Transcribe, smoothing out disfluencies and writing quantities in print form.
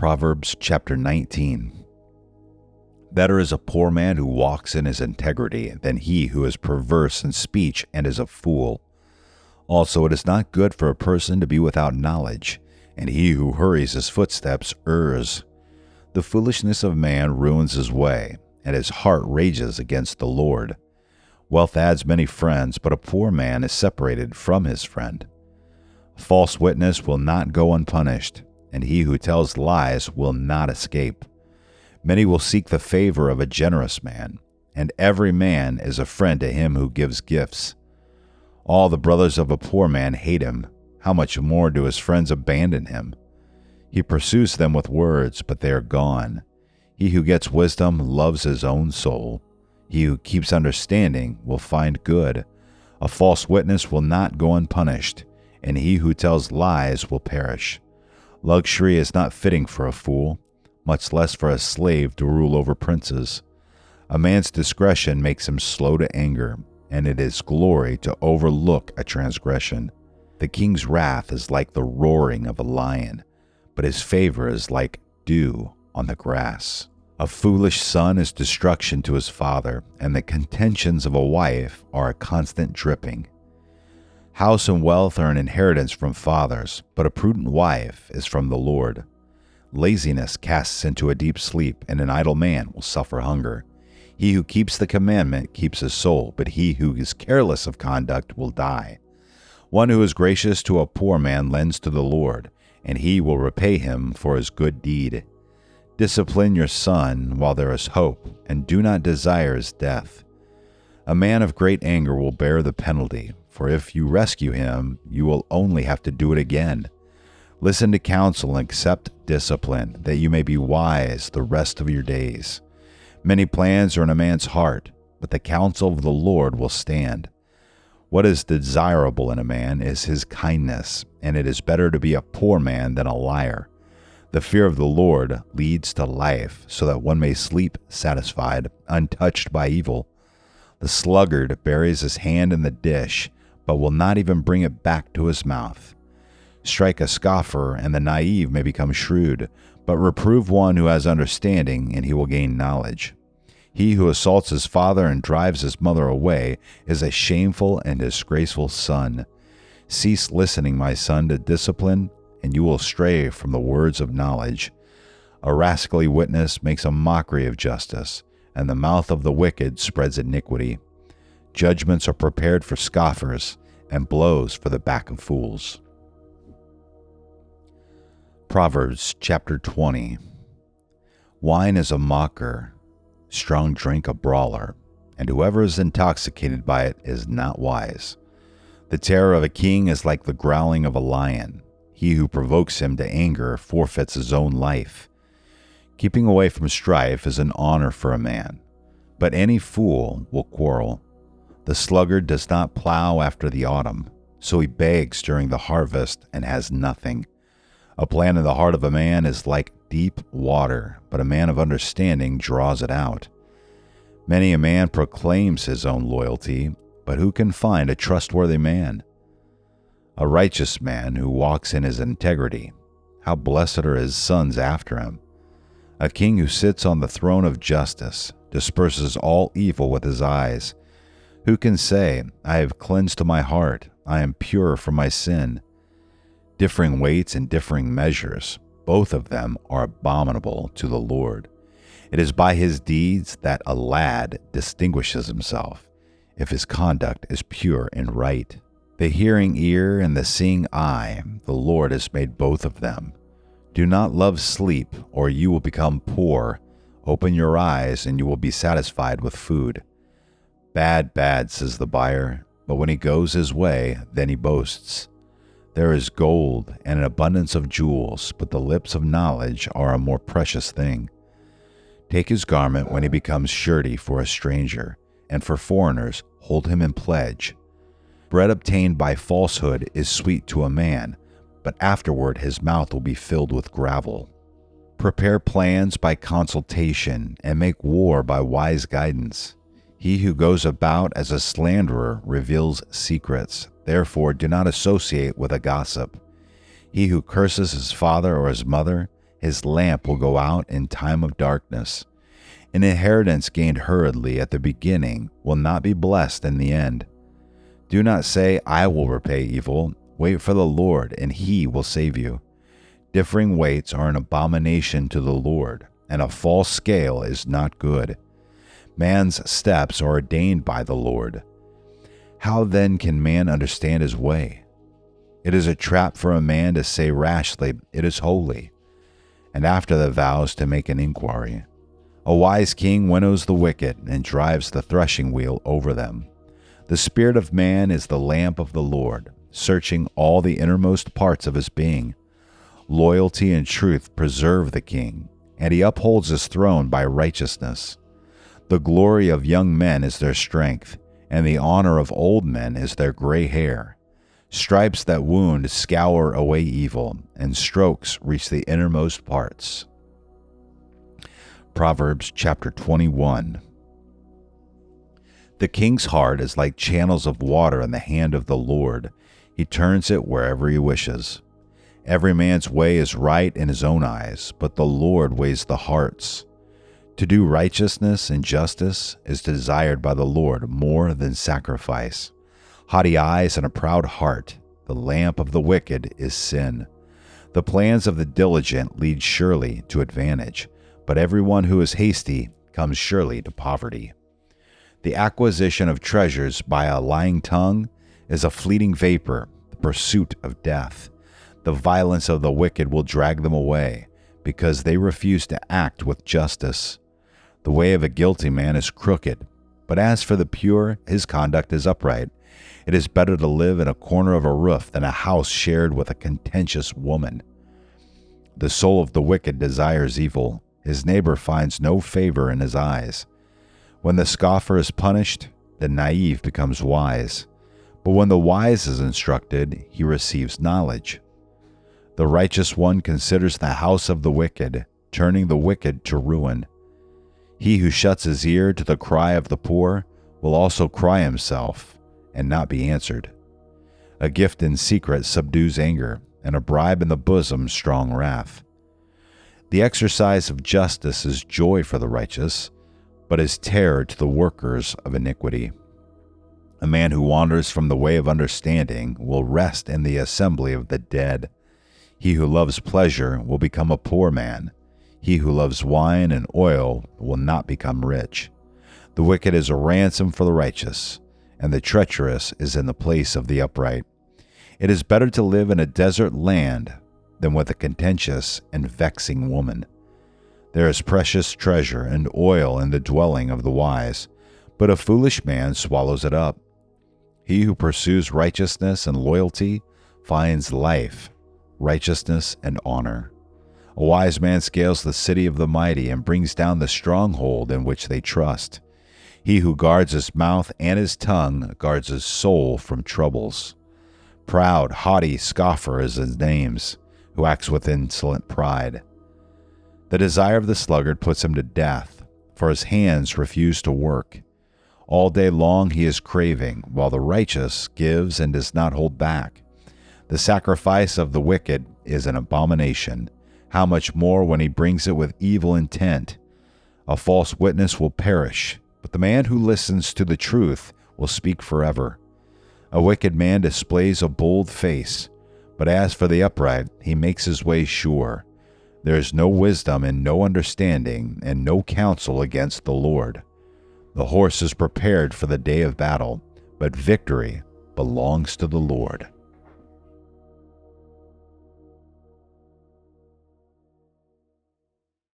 Proverbs chapter 19. Better is a poor man who walks in his integrity than he who is perverse in speech and is a fool. Also, it is not good for a person to be without knowledge, and he who hurries his footsteps errs. The foolishness of man ruins his way, and his heart rages against the Lord. Wealth adds many friends, but a poor man is separated from his friend. A false witness will not go unpunished, and he who tells lies will not escape. Many will seek the favor of a generous man, and every man is a friend to him who gives gifts. All the brothers of a poor man hate him. How much more do his friends abandon him? He pursues them with words, but they are gone. He who gets wisdom loves his own soul. He who keeps understanding will find good. A false witness will not go unpunished, and he who tells lies will perish. Luxury is not fitting for a fool, much less for a slave to rule over princes. A man's discretion makes him slow to anger, and it is glory to overlook a transgression. The king's wrath is like the roaring of a lion, but his favor is like dew on the grass. A foolish son is destruction to his father, and the contentions of a wife are a constant dripping. House and wealth are an inheritance from fathers, but a prudent wife is from the Lord. Laziness casts into a deep sleep, and an idle man will suffer hunger. He who keeps the commandment keeps his soul, but he who is careless of conduct will die. One who is gracious to a poor man lends to the Lord, and he will repay him for his good deed. Discipline your son while there is hope, and do not desire his death. A man of great anger will bear the penalty, for if you rescue him, you will only have to do it again. Listen to counsel and accept discipline, that you may be wise the rest of your days. Many plans are in a man's heart, but the counsel of the Lord will stand. What is desirable in a man is his kindness, and it is better to be a poor man than a liar. The fear of the Lord leads to life, so that one may sleep satisfied, untouched by evil. The sluggard buries his hand in the dish, but will not even bring it back to his mouth. Strike a scoffer, and the naive may become shrewd, but reprove one who has understanding, and he will gain knowledge. He who assaults his father and drives his mother away is a shameful and disgraceful son. Cease listening, my son, to discipline, and you will stray from the words of knowledge. A rascally witness makes a mockery of justice, and the mouth of the wicked spreads iniquity. Judgments are prepared for scoffers, and blows for the back of fools. Proverbs chapter 20. Wine is a mocker, strong drink a brawler, and whoever is intoxicated by it is not wise. The terror of a king is like the growling of a lion. He who provokes him to anger forfeits his own life. Keeping away from strife is an honor for a man, but any fool will quarrel. The sluggard does not plow after the autumn, so he begs during the harvest and has nothing. A plan in the heart of a man is like deep water, but a man of understanding draws it out. Many a man proclaims his own loyalty, but who can find a trustworthy man? A righteous man who walks in his integrity, how blessed are his sons after him. A king who sits on the throne of justice disperses all evil with his eyes. Who can say, I have cleansed my heart, I am pure from my sin? Differing weights and differing measures, both of them are abominable to the Lord. It is by his deeds that a lad distinguishes himself, if his conduct is pure and right. The hearing ear and the seeing eye, the Lord has made both of them. Do not love sleep, or you will become poor. Open your eyes, and you will be satisfied with food. Bad, bad, says the buyer, but when he goes his way, then he boasts. There is gold and an abundance of jewels, but the lips of knowledge are a more precious thing. Take his garment when he becomes surety for a stranger, and for foreigners hold him in pledge. Bread obtained by falsehood is sweet to a man, but afterward his mouth will be filled with gravel. Prepare plans by consultation, and make war by wise guidance. He who goes about as a slanderer reveals secrets. Therefore do not associate with a gossip. He who curses his father or his mother His lamp will go out in time of darkness. An inheritance gained hurriedly at the beginning will not be blessed in the end. Do not say, I will repay evil. Wait for the Lord, and he will save you. Differing weights are an abomination to the Lord, and a false scale is not good. Man's steps are ordained by the Lord. How then can man understand his way? It is a trap for a man to say rashly, it is holy, and after the vows to make an inquiry. A wise king winnows the wicked and drives the threshing wheel over them. The spirit of man is the lamp of the Lord, searching all the innermost parts of his being. Loyalty and truth preserve the king, and he upholds his throne by righteousness. The glory of young men is their strength, and the honor of old men is their gray hair. Stripes that wound scour away evil, and strokes reach the innermost parts. Proverbs chapter 21. The king's heart is like channels of water in the hand of the Lord. He turns it wherever he wishes. Every man's way is right in his own eyes, but the Lord weighs the hearts. To do righteousness and justice is desired by the Lord more than sacrifice. Haughty eyes and a proud heart, the lamp of the wicked is sin. The plans of the diligent lead surely to advantage, but everyone who is hasty comes surely to poverty. The acquisition of treasures by a lying tongue is a fleeting vapor, the pursuit of death. The violence of the wicked will drag them away, because they refuse to act with justice. The way of a guilty man is crooked, but as for the pure, his conduct is upright. It is better to live in a corner of a roof than a house shared with a contentious woman. The soul of the wicked desires evil. His neighbor finds no favor in his eyes. When the scoffer is punished, the naive becomes wise. But when the wise is instructed, he receives knowledge. The righteous one considers the house of the wicked, turning the wicked to ruin. He who shuts his ear to the cry of the poor will also cry himself and not be answered. A gift in secret subdues anger, and a bribe in the bosom strong wrath. The exercise of justice is joy for the righteous, but is terror to the workers of iniquity. A man who wanders from the way of understanding will rest in the assembly of the dead. He who loves pleasure will become a poor man. He who loves wine and oil will not become rich. The wicked is a ransom for the righteous, and the treacherous is in the place of the upright. It is better to live in a desert land than with a contentious and vexing woman. There is precious treasure and oil in the dwelling of the wise, but a foolish man swallows it up. He who pursues righteousness and loyalty finds life, righteousness, and honor. A wise man scales the city of the mighty and brings down the stronghold in which they trust. He who guards his mouth and his tongue guards his soul from troubles. Proud, haughty scoffer is his name, who acts with insolent pride. The desire of the sluggard puts him to death, for his hands refuse to work. All day long he is craving, while the righteous gives and does not hold back. The sacrifice of the wicked is an abomination. How much more when he brings it with evil intent? A false witness will perish, but the man who listens to the truth will speak forever. A wicked man displays a bold face, but as for the upright, he makes his way sure. There is no wisdom and no understanding and no counsel against the Lord. The horse is prepared for the day of battle, but victory belongs to the Lord.